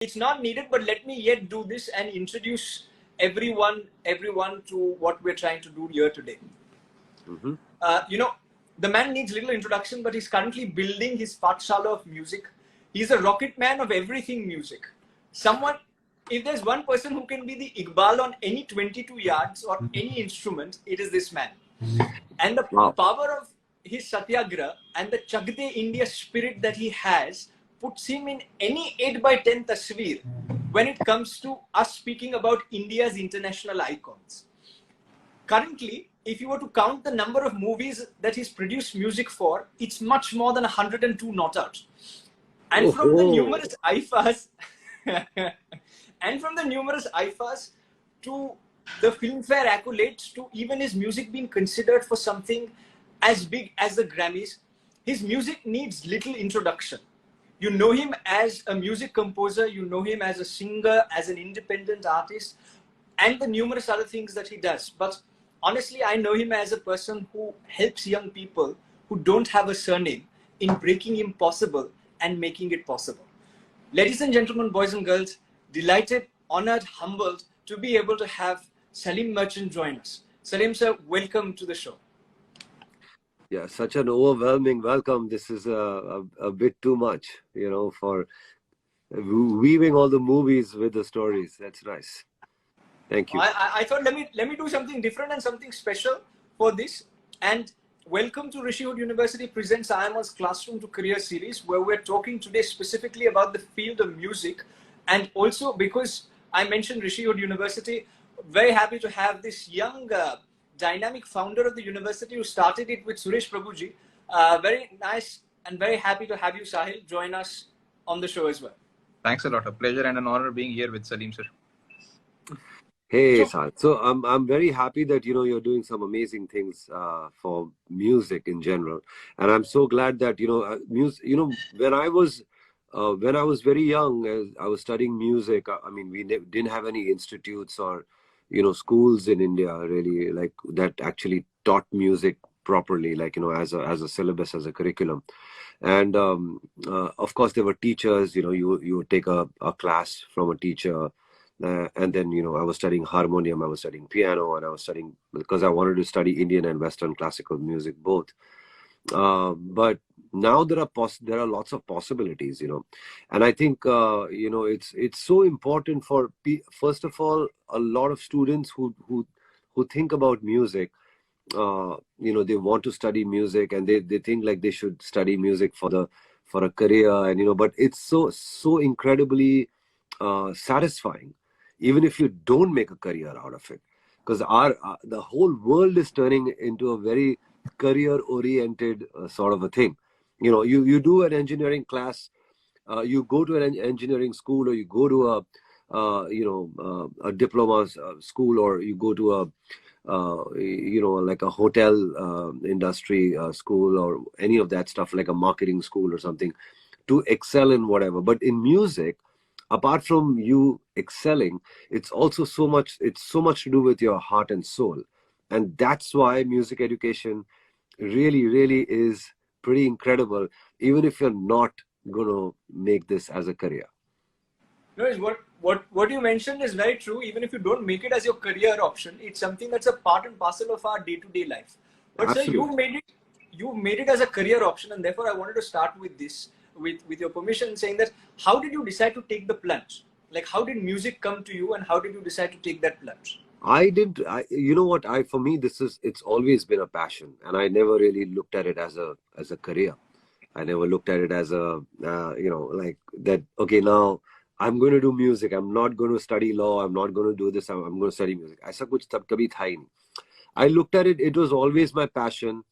It's not needed, but let me yet do this and introduce everyone to what we're trying to do here today. Mm-hmm. The man needs little introduction, but he's currently building his Pathshala of music. He's a rocket man of everything music. If there's one person who can be the Iqbal on any 22 yards or any instrument, it is this man. And the power of his Satyagraha and the Chagde India spirit that he has puts him in any 8x10 tasveer when it comes to us speaking about India's international icons. Currently, if you were to count the number of movies that he's produced music for, it's much more than 102 not out. And from the numerous IFAs, to the Filmfare accolades, to even his music being considered for something as big as the Grammys, his music needs little introduction. You know him as a music composer, you know him as a singer, as an independent artist, and the numerous other things that he does. But honestly, I know him as a person who helps young people who don't have a surname in breaking impossible and making it possible. Ladies and gentlemen, boys and girls, delighted, honored, humbled to be able to have Salim Merchant join us. Salim sir, welcome to the show. Yeah, such an overwhelming welcome. This is a bit too much, for weaving all the movies with the stories. That's nice. Thank you. I thought let me do something different and something special for this. And welcome to Rishabh University presents I.I.M.U.N's Classroom to Career series, where we're talking today specifically about the field of music. And also because I mentioned Rishabh University, very happy to have this young dynamic founder of the university who started it with Suresh Prabhuji. Very nice and very happy to have you, Sahil, join us on the show as well. Thanks a lot. A pleasure and an honor being here with Salim sir. Hey, Sahil. So I'm very happy that you're doing some amazing things for music in general, and I'm so glad that music. When I was very young, I was studying music. I mean, we didn't have any institutes or schools in India really like that actually taught music properly, like as a syllabus, as a curriculum. And of course there were teachers. You would take a class from a teacher, and then I was studying harmonium, I was studying piano, and I was studying because I wanted to study Indian and Western classical music both. But now there are lots of possibilities, and I think it's so important for first of all a lot of students who think about music. They want to study music, and they think like they should study music for a career, and but it's so incredibly satisfying even if you don't make a career out of it, because the whole world is turning into a very career oriented sort of a thing. You do an engineering class, you go to an engineering school, or you go to a diploma school, or you go to like a hotel industry school, or any of that stuff, like a marketing school or something, to excel in whatever. But in music, apart from you excelling, it's so much to do with your heart and soul. And that's why music education really, really is pretty incredible, even if you're not going to make this as a career. No, what you mentioned is very true. Even if you don't make it as your career option, it's something that's a part and parcel of our day-to-day life. But Absolutely. sir, you made it as a career option, and therefore I wanted to start with this, with your permission, saying that how did you decide to take the plunge? Like, how did music come to you, and how did you decide to take that plunge? For me, it's always been a passion, and I never really looked at it as a career. I never looked at it as a, like that, okay, now I'm going to do music. I'm not going to study law. I'm not going to do this. I'm going to study music. Aisa kuch tab kabhi tha hi nahi. I looked at it. It was always my passion.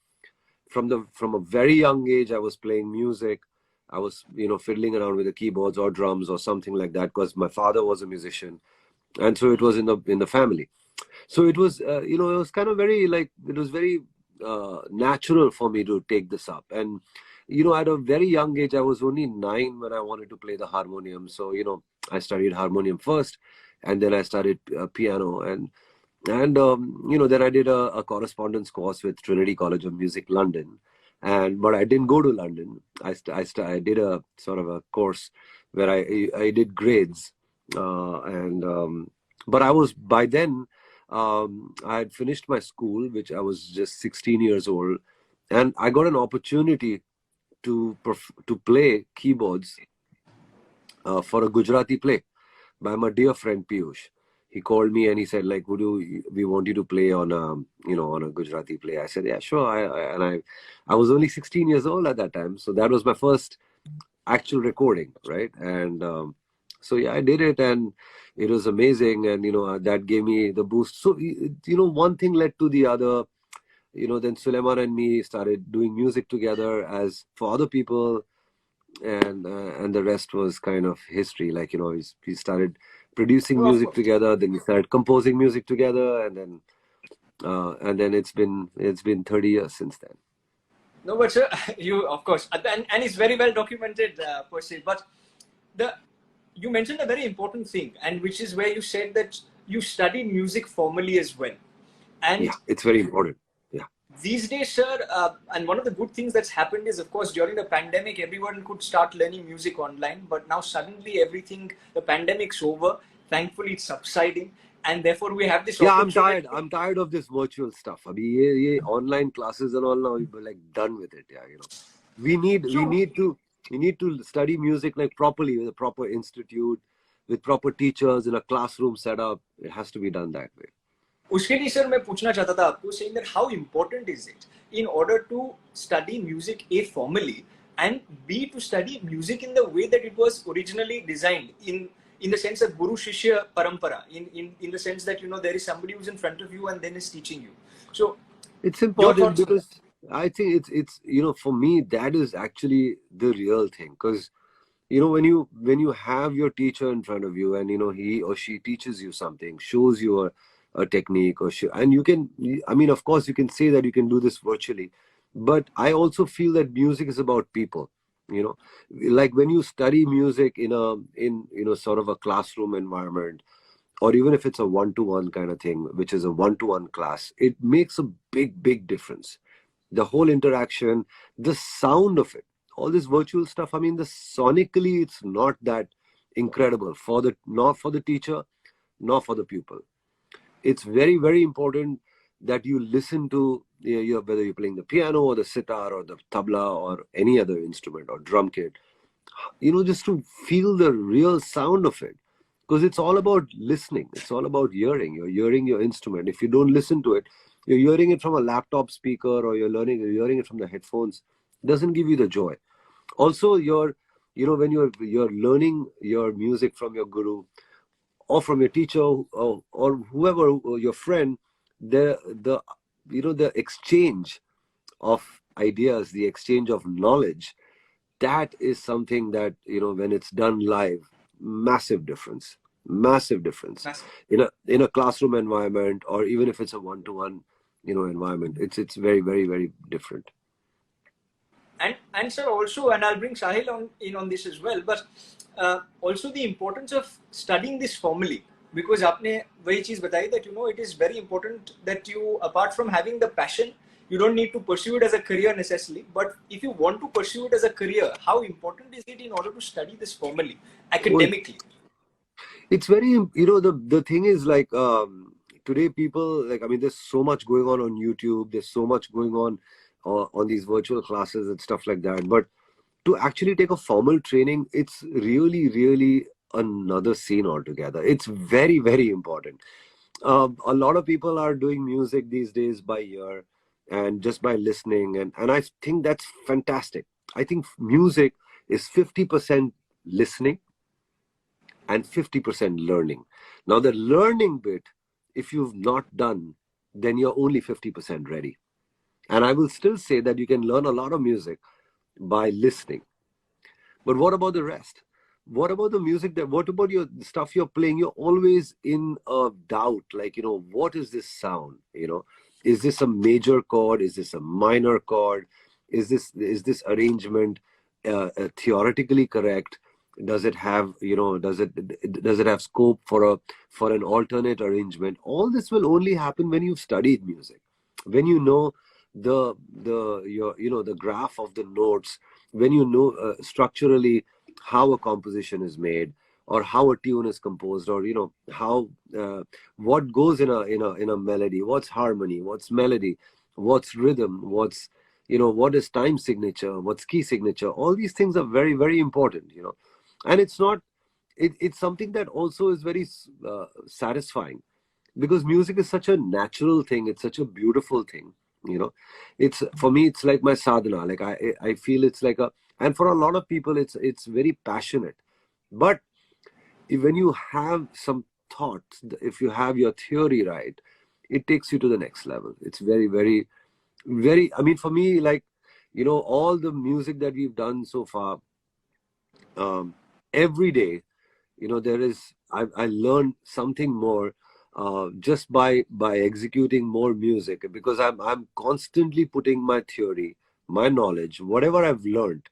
From a very young age, I was playing music. I was, fiddling around with the keyboards or drums or something like that, because my father was a musician. And so it was in the family. So it was, it was kind of very natural for me to take this up. And, at a very young age, I was only 9 when I wanted to play the harmonium. So, I studied harmonium first, and then I started piano. And then I did a correspondence course with Trinity College of Music, London. but I didn't go to London. I did a sort of a course where I did grades, but I was by then I had finished my school, which I was just 16 years old, and I got an opportunity to play keyboards for a Gujarati play by my dear friend Piyush. He called me and he said, like, we want you to play on a, on a Gujarati play. I said, yeah, sure. I was only 16 years old at that time. So that was my first actual recording, right? And so, yeah, I did it and it was amazing. And, that gave me the boost. So, one thing led to the other. Then Suleiman and me started doing music together as for other people, and the rest was kind of history. Like, we started producing Oh, of music course. together, then we started composing music together, and then it's been 30 years since then. No, but sir, you of course, and it's very well documented, per se. But the you mentioned a very important thing, and which is where you said that you studied music formally as well. And Yeah, it's very important. Yeah. these days, sir, and one of the good things that's happened is, of course, during the pandemic, everyone could start learning music online. But now suddenly everything, the pandemic's over. Thankfully, it's subsiding, and therefore we have this Yeah, opportunity. I'm tired of this virtual stuff. Abhi, ye online classes and all, now we're like done with it. Yeah, we need we So need to we need to study music like properly with a proper institute, with proper teachers in a classroom setup. It has to be done that way. उसके लिए sir मैं पूछना चाहता था आपको saying that how important is it in order to study music A formally and B to study music in the way that it was originally designed in the sense of guru shishya parampara in the sense that there is somebody who's in front of you and then is teaching you. So It's your important thoughts on that? because I think it's for me that is actually the real thing. Because when you have your teacher in front of you and he or she teaches you something, shows you a technique, and you can, I mean, of course you can say that you can do this virtually, but I also feel that music is about people. you know like when you study music in sort of a classroom environment, or even if it's a one-to-one kind of thing, which is a one-to-one class, it makes a big difference. The whole interaction, the sound of it, all this virtual stuff, I mean, the sonically it's not that incredible for the not for the teacher nor for the pupil. It's very important that you listen to, whether you're playing the piano or the sitar or the tabla or any other instrument or drum kit, just to feel the real sound of it. Because it's all about listening, it's all about hearing. You're hearing your instrument. If you don't listen to it, you're hearing it from a laptop speaker, or you're hearing it from the headphones. It doesn't give you the joy. Also, when you're learning your music from your guru or from your teacher, or whoever, or your friend, the exchange of ideas, the exchange of knowledge, that is something that, when it's done live, massive difference Massive. in a classroom environment, or even if it's a one-to-one environment. It's very different. And sir, also, and I'll bring Sahil on this as well, but also the importance of studying this formally, because आपने वही चीज बताई that it is very important that you, apart from having the passion, you don't need to pursue it as a career necessarily, but if you want to pursue it as a career, how important is it in order to study this formally, academically? It's very, the thing is, like, today people, like, I mean, there's so much going on YouTube, there's so much going on these virtual classes and stuff like that, but to actually take a formal training, it's really another scene altogether. It's very important. A lot of people are doing music these days by ear and just by listening, and I think that's fantastic. I think music is 50% listening and 50% learning. Now, the learning bit, if you've not done, then you're only 50% ready. And I will still say that you can learn a lot of music by listening. But what about the rest? What about the music what about your stuff you're playing? You're always in a doubt, like, what is this sound? Is this a major chord? Is this a minor chord? Is this arrangement theoretically correct? Does it have, does it have scope for an alternate arrangement? All this will only happen when you've studied music, when you know the graph of the notes, when you know structurally how a composition is made, or how a tune is composed, or how what goes in a melody, what's harmony, what's melody, what's rhythm, what is time signature, what's key signature. All these things are very, very important, and it's not it's something that also is very satisfying, because music is such a natural thing, it's such a beautiful thing. It's, for me, it's like my sadhana. Like, I feel it's like a, and for a lot of people it's very passionate. But when you have some thoughts, if you have your theory right, it takes you to the next level. It's very, very, very, I mean, for me, like, all the music that we've done so far, every day, there is, I learned something more, just by executing more music, because I'm constantly putting my theory, my knowledge, whatever I've learned,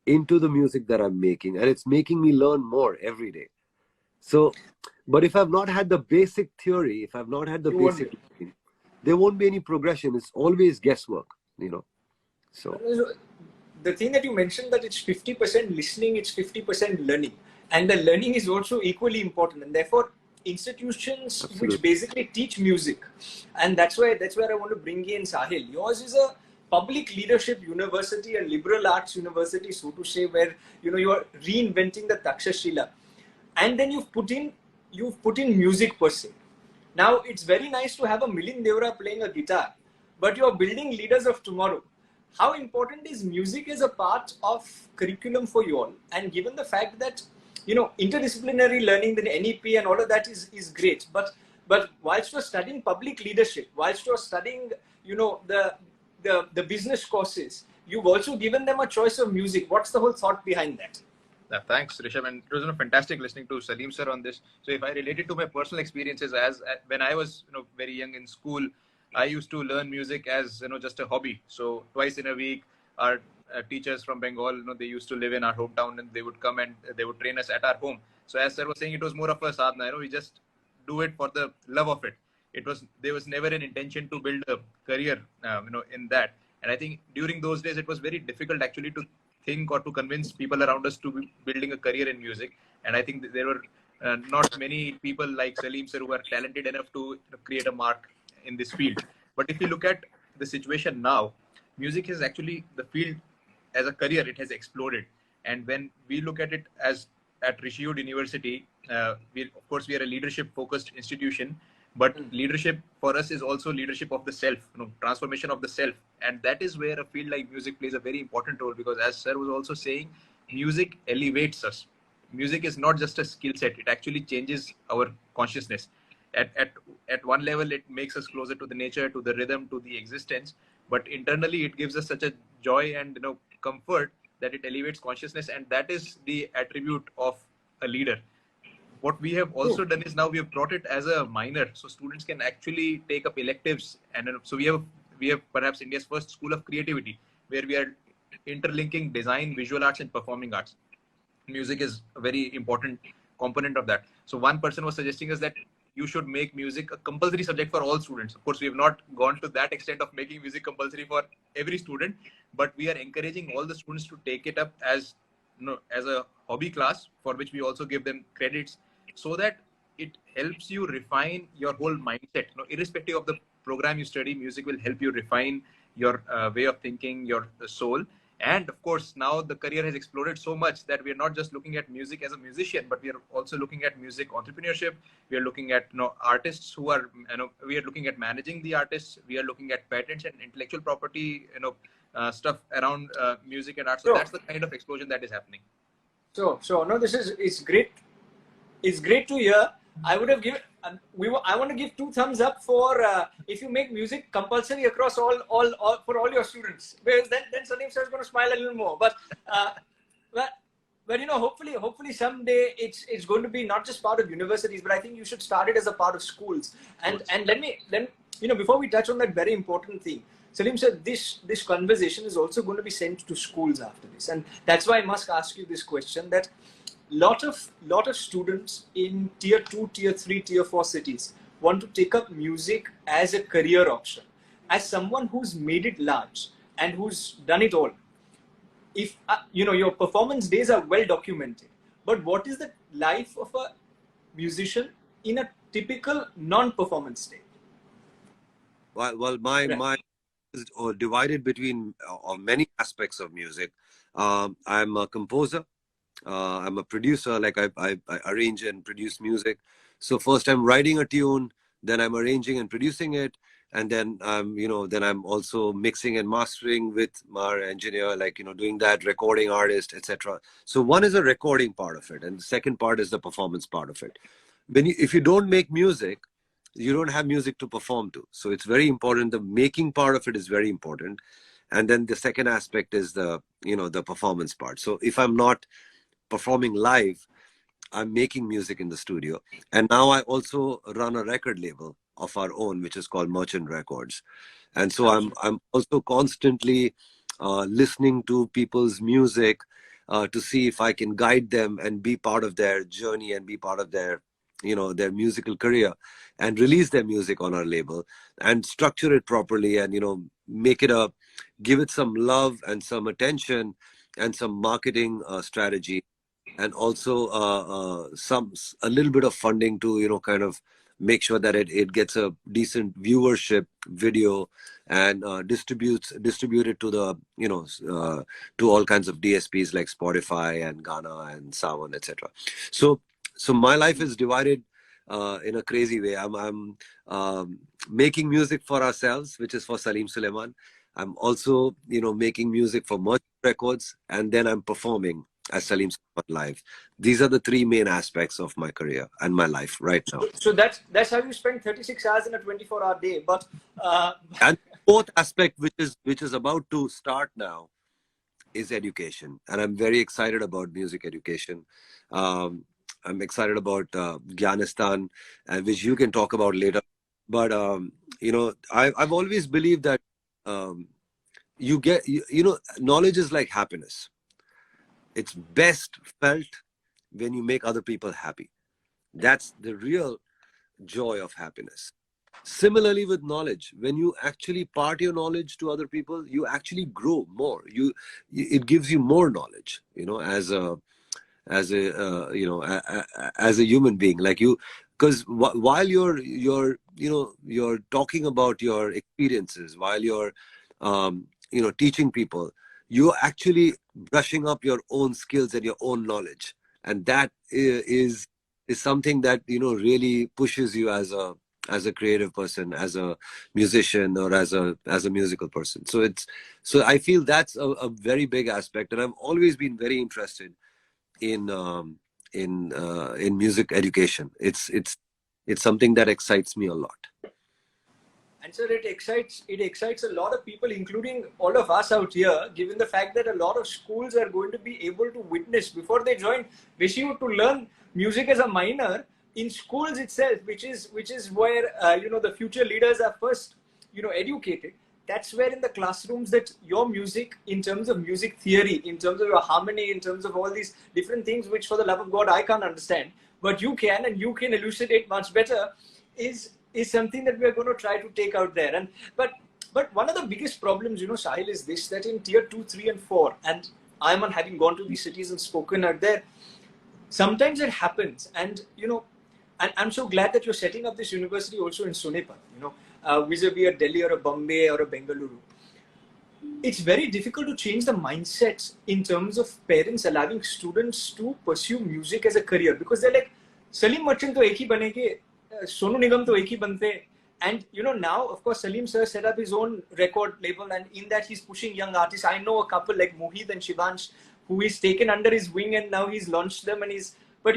into the music that I'm making, and it's making me learn more every day. So, but if I've not had the basic theory, if I've not had the You won't basic, there won't be any progression. It's always guesswork, So, the thing that you mentioned, that it's 50% listening, it's 50% learning, and the learning is also equally important. And therefore, institutions absolutely. which basically teach music, and that's where I want to bring in Sahil. Yours is a public leadership university, a liberal arts university, so to say, where you are reinventing the Takshashila, and then you've put in music per se. Now, it's very nice to have a Milind Devra playing a guitar, but you're building leaders of tomorrow. How important is music as a part of curriculum for you all? And given the fact that, interdisciplinary learning, the NEP and all of that is great, but whilst you're studying public leadership, whilst you're studying, the business courses, you've also given them a choice of music. What's the whole thought behind that? Thanks, Rishabh, and it was fantastic listening to Salim sir on this. So if I relate it to my personal experiences, as when I was very young in school, I used to learn music as just a hobby. So twice in a week, our teachers from Bengal, they used to live in our hometown, and they would come and they would train us at our home. So as sir was saying, it was more of a sadhana. We just do it for the love of it. There was never an intention to build a career, in that. And I think during those days, it was very difficult actually to think or to convince people around us to be building a career in music. And I think there were not many people like Salim sir who are talented enough to create a mark in this field. But if you look at the situation now, music is actually the field as a career, it has exploded. And when we look at it as at Rishabh University, of course, we are a leadership focused institution, but leadership for us is also leadership of the self, transformation of the self. And that is where a field like music plays a very important role, because as sir was also saying, music elevates us. Music is not just a skill set, it actually changes our consciousness. At one level, it makes us closer to the nature, to the rhythm, to the existence, but internally it gives us such a joy and comfort that it elevates consciousness, and that is the attribute of a leader. What we have also done is now we have brought it as a minor, so students can actually take up electives, and so we have perhaps India's first school of creativity, where we are interlinking design, visual arts, and performing arts. Music is a very important component of that. So one person was suggesting us that you should make music a compulsory subject for all students. Of course, we have not gone to that extent of making music compulsory for every student, but we are encouraging all the students to take it up as a hobby class, for which we also give them credits, so that it helps you refine your whole mindset. Irrespective of the program you study, music will help you refine your way of thinking, your soul. And of course, now the career has exploded so much that we are not just looking at music as a musician, but we are also looking at music entrepreneurship. We are looking at artists who are, we are looking at managing the artists. We are looking at patents and intellectual property, stuff around music and art. So that's the kind of explosion that is happening. So no, it's great. It's great to hear. I would have given. I want to give 2 thumbs up for if you make music compulsory across all for all your students. Because then Salim sir is going to smile a little more. But hopefully someday it's going to be not just part of universities, but I think you should start it as a part of schools. And before we touch on that very important thing, Salim sir, this conversation is also going to be sent to schools after this, and that's why I must ask you this question: that lot of students in tier 2, tier 3, tier 4 cities want to take up music as a career option, as someone who's made it large and who's done it all, if your performance days are well documented, but what is the life of a musician in a typical non-performance day? Well, my is divided between many aspects of music. I'm a composer. I'm a producer. Like I arrange and produce music. So first I'm writing a tune, then I'm arranging and producing it, and then then I'm also mixing and mastering with my engineer, like doing that, recording artist, etc. So one is a recording part of it, and the second part is the performance part of it. If you don't make music, you don't have music to perform to. So it's very important. The making part of it is very important, and then the second aspect is the the performance part. So if I'm not performing live, I'm making music in the studio. And now I also run a record label of our own, which is called Merchant Records. And so I'm also constantly listening to people's music to see if I can guide them and be part of their journey and be part of their their musical career, and release their music on our label and structure it properly, and make it give it some love and some attention and some marketing strategy, and also a little bit of funding to kind of make sure that it gets a decent viewership video, and distribute it to the to all kinds of DSPs like Spotify and Ghana and Sawan, etc. So my life is divided in a crazy way. I'm making music for ourselves, which is for Salim Suleiman. I'm also making music for Merchant Records, and then I'm performing as Salim Suleiman live. These are the three main aspects of my career and my life right now. So that's how you spend 36 hours in a 24-hour day. But and fourth aspect, which is about to start now, is education, and I'm very excited about music education. I'm excited about Gyanistan, and which you can talk about later. But I've always believed that you get knowledge is like happiness. It's best felt when you make other people happy. That's the real joy of happiness. Similarly with knowledge, when you actually part your knowledge to other people, you actually grow more. It gives you more knowledge, as a human being, like you, because while you're talking about your experiences, while you're teaching people, you're actually brushing up your own skills and your own knowledge, and that is something that really pushes you as a creative person, as a musician, or as a musical person. So I feel that's a very big aspect, and I've always been very interested in music education. It's something that excites me a lot. And sir, it excites a lot of people, including all of us out here, given the fact that a lot of schools are going to be able to witness, before they join VSU, to learn music as a minor in schools itself, which is where the future leaders are first educated. That's where in the classrooms that your music, in terms of music theory, in terms of your harmony, in terms of all these different things, which for the love of God I can't understand, but you can, and you can elucidate much better, is something that we're going to try to take out there. And but one of the biggest problems, Sahil, is this, that in tier 2, 3 and 4, and I.I.M.U.N having gone to these cities and spoken out there, sometimes it happens. And and I'm so glad that you're setting up this university also in Sonepat, vis-a-vis a Delhi or a Bombay or a Bengaluru. It's very difficult to change the mindsets in terms of parents allowing students to pursue music as a career, because they're like, Salim Merchant to ek hi banenge, Sonu Nigam to ek hi bante. And now of course Salim sir set up his own record label, and in that he's pushing young artists. I know a couple like Mohit and Shivansh who he's taken under his wing, and now he's launched them, and but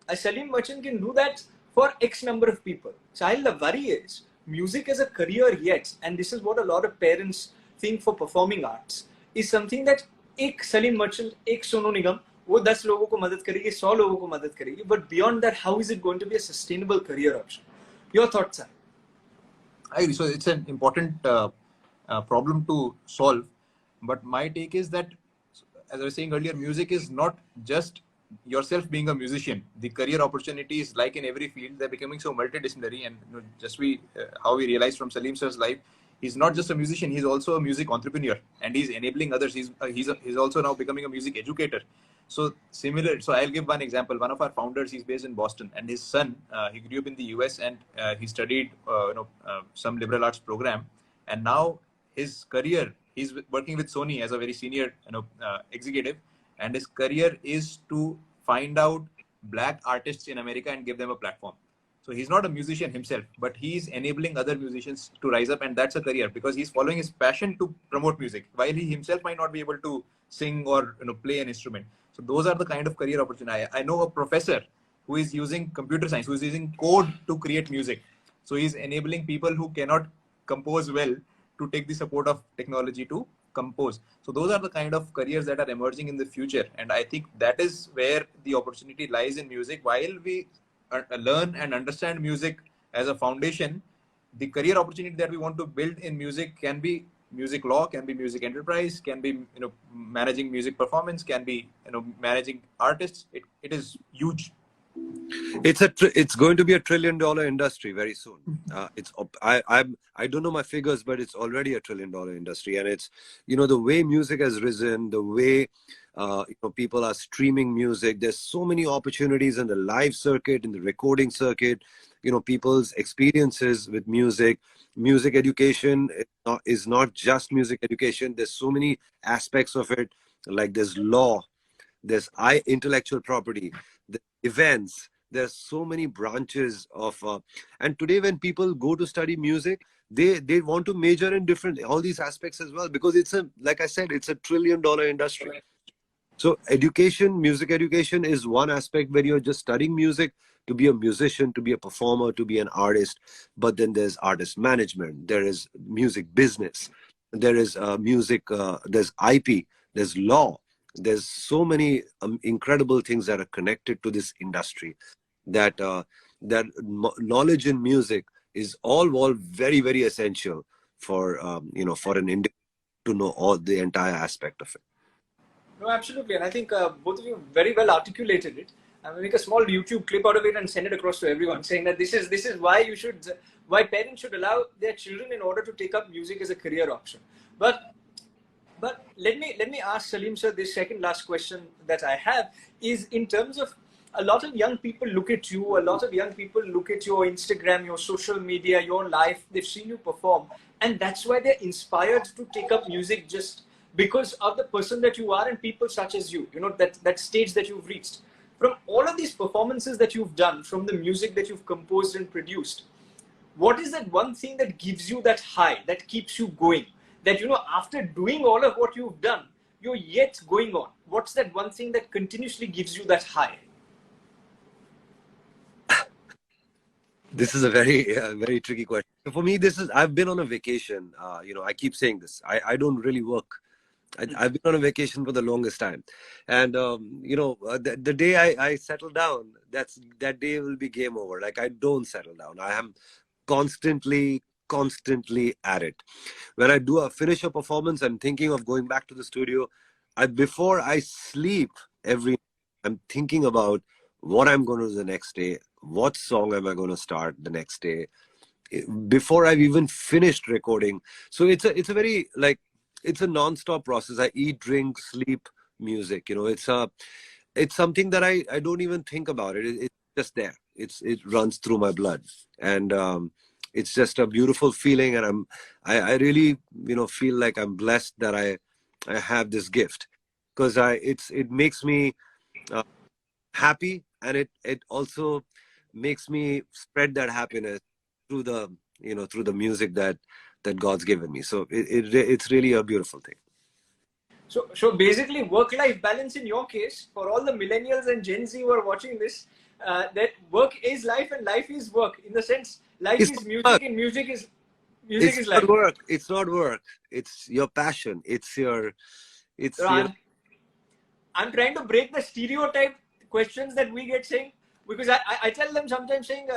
a Salim Merchant can do that for X number of people. Sahil, the worry is music as a career yet, and this is what a lot of parents think for performing arts, is something that ek Salim Merchant, ek Sonu Nigam, वो 10 लोगों को मदद करेगी, 100 लोगों को मदद करेगी, but beyond that, how is it going to be a sustainable career option? Your thoughts, sir? I agree. So it's an important problem to solve, but my take is that, as I was saying earlier, music is not just yourself being a musician. The career opportunities, like in every field, they're becoming so multidisciplinary, and just how we realized from Salim sir's life, he's not just a musician, he's also a music entrepreneur, and he's enabling others. He's also now becoming a music educator. So similar. So I'll give one example. One of our founders, he's based in Boston, and his son, he grew up in the US, and he studied some liberal arts program, and now his career, he's working with Sony as a very senior executive, and his career is to find out black artists in America and give them a platform. So he's not a musician himself, but he's enabling other musicians to rise up, and that's a career because he's following his passion to promote music, while he himself might not be able to sing or play an instrument. So those are the kind of career opportunity. I know a professor who is using computer science, who is using code to create music. So he's enabling people who cannot compose well to take the support of technology to compose. So those are the kind of careers that are emerging in the future, and I think that is where the opportunity lies in music. While we learn and understand music as a foundation, the career opportunity that we want to build in music can be music law, can be music enterprise, can be managing music performance, can be managing artists. It is huge. It's going to be $1 trillion industry very soon. I don't know my figures, but it's already $1 trillion industry, and it's the way music has risen, the way people are streaming music. There's so many opportunities in the live circuit, in the recording circuit. People's experiences with music education is not just music education. There's so many aspects of it. Like there's law, there's intellectual property, the events. There's so many branches of and today when people go to study music, they want to major in all these aspects as well, because like I said, it's $1 trillion industry. So music education is one aspect where you're just studying music to be a musician, to be a performer, to be an artist. But then there's artist management, there is music business, there is music, there's IP, there's law. There's so many incredible things that are connected to this industry, that knowledge in music is all very, very essential for for an individual to know the entire aspect of it. No, absolutely. And I think both of you very well articulated it. I will make a small YouTube clip out of it and send it across to everyone, saying that this is why parents should allow their children in order to take up music as a career option. But let me ask Salim sir, this second last question that I have is in terms of a lot of young people look at you, a lot of young people look at your Instagram, your social media, your life, they've seen you perform, and that's why they're inspired to take up music just because of the person that you are and people such as you, that stage that you've reached. From all of these performances that you've done, from the music that you've composed and produced, what is that one thing that gives you that high, that keeps you going? That, after doing all of what you've done, you're yet going on. What's that one thing that continuously gives you that high? This is a very tricky question. For me, I've been on a vacation. I keep saying this. I don't really work. I've been on a vacation for the longest time. And, the day I settle down, that day will be game over. Like I don't settle down. I am constantly at it. When I finish a performance, I'm thinking of going back to the studio. Before I sleep I'm thinking about what I'm going to do the next day. What song am I going to start the next day? Before I've even finished recording. So it's a very it's a non-stop process. I eat, drink, sleep, music. It's something that I don't even think about it. It's just there. It runs through my blood, and it's just a beautiful feeling. And I really feel like I'm blessed that I have this gift, because it makes me happy, and it also makes me spread that happiness through the music that God's given me. So it's really a beautiful thing. So basically, work-life balance in your case, for all the millennials and Gen Z who are watching this, that work is life and life is work. In the sense, life is music and music is life. It's not work. It's your passion. I'm trying to break the stereotype questions that we get saying, because I tell them sometimes saying,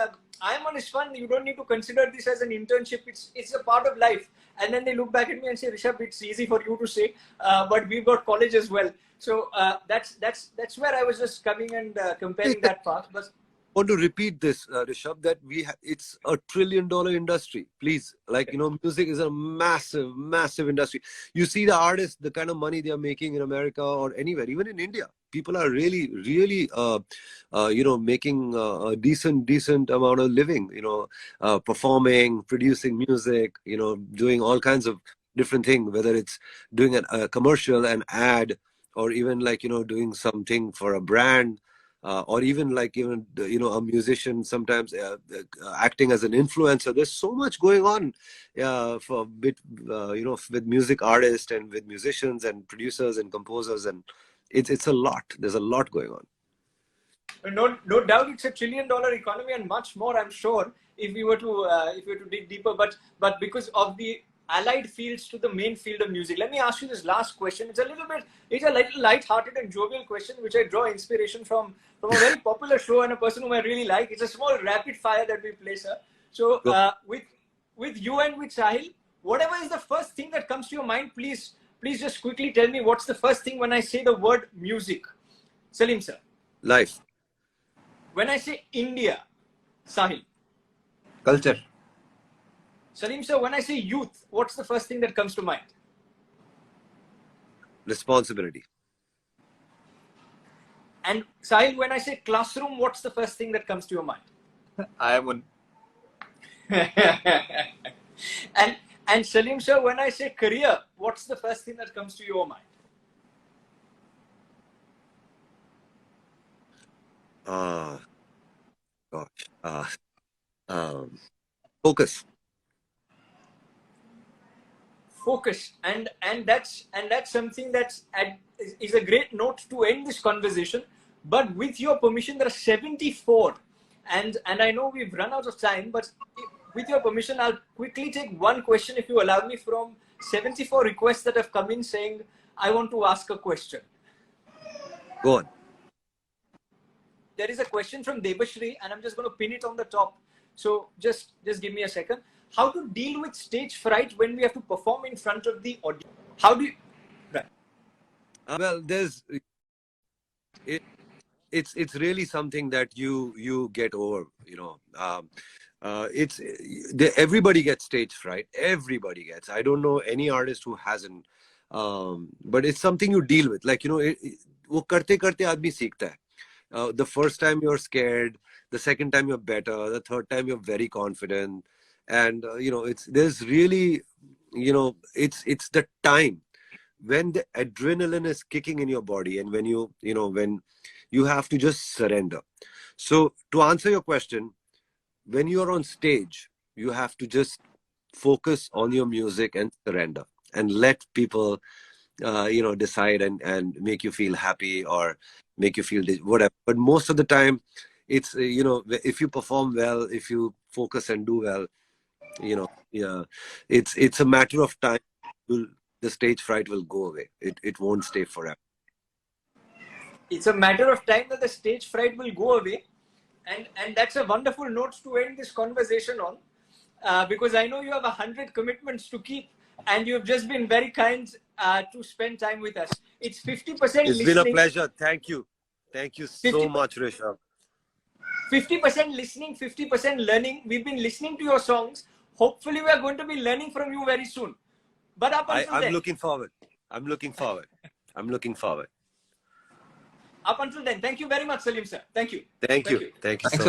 I.I.M.U.N is fun. You don't need to consider this as an internship. It's a part of life. And then they look back at me and say, Rishabh, it's easy for you to say, but we've got college as well. So that's where I was just coming and comparing that part. But want to repeat this, Rishabh, that it's a $1 trillion industry. Please, like, music is a massive, massive industry. You see the artists, the kind of money they are making in America or anywhere, even in India. People are really, really, making a decent amount of living. Performing, producing music. Doing all kinds of different things. Whether it's doing a commercial, an ad, or even like doing something for a brand. Or even a musician sometimes acting as an influencer. There's so much going on with music artists and with musicians and producers and composers, and it's a lot. There's a lot going on. No doubt, it's a $1 trillion economy and much more, I'm sure, if we were to dig deeper. But because of the allied fields to the main field of music, let me ask you this last question. It's a little light-hearted and jovial question, which I draw inspiration from a very popular show and a person whom I really like. It's a small rapid fire that we play, sir. So with you and with Sahil, whatever is the first thing that comes to your mind, please just quickly tell me what's the first thing when I say the word music. Salim, sir. Life. When I say India, Sahil. Culture. Salim, sir, when I say youth, what's the first thing that comes to mind? Responsibility. And Sahil, when I say classroom, what's the first thing that comes to your mind? I.I.M.U.N. and Salim, sir, when I say career, what's the first thing that comes to your mind? Focus. Focus. And that's something is a great note to end this conversation. But with your permission, there are 74, and I know we've run out of time, but with your permission, I'll quickly take one question, if you allow me, from 74 requests that have come in saying, I want to ask a question. Go on. There is a question from Debashri, and I'm just going to pin it on the top. So just give me a second. How to deal with stage fright when we have to perform in front of the audience? How do you... Right. Well, it's really something that you get over. Everybody gets stage fright. Everybody gets. I don't know any artist who hasn't. But it's something you deal with. Like वो करते करते आदमी सीखता है. The first time you're scared, the second time you're better, the third time you're very confident, and there's really it's the time when the adrenaline is kicking in your body, and when you have to just surrender. So to answer your question, when you're on stage, you have to just focus on your music and surrender, and let people decide and make you feel happy or make you feel whatever. But most of the time, it's if you perform well, if you focus and do well, it's a matter of time. The stage fright will go away. It won't stay forever. It's a matter of time that the stage fright will go away, and that's a wonderful note to end this conversation on, because I know you have 100 commitments to keep, and you've just been very kind to spend time with us. It's 50% listening. It's been a pleasure. Thank you so much, Rishabh. 50% listening, 50% learning. We've been listening to your songs. Hopefully, we are going to be learning from you very soon. But up until then, I'm looking forward. Up until then, thank you very much, Salim sir. Thank you. Thank you so much.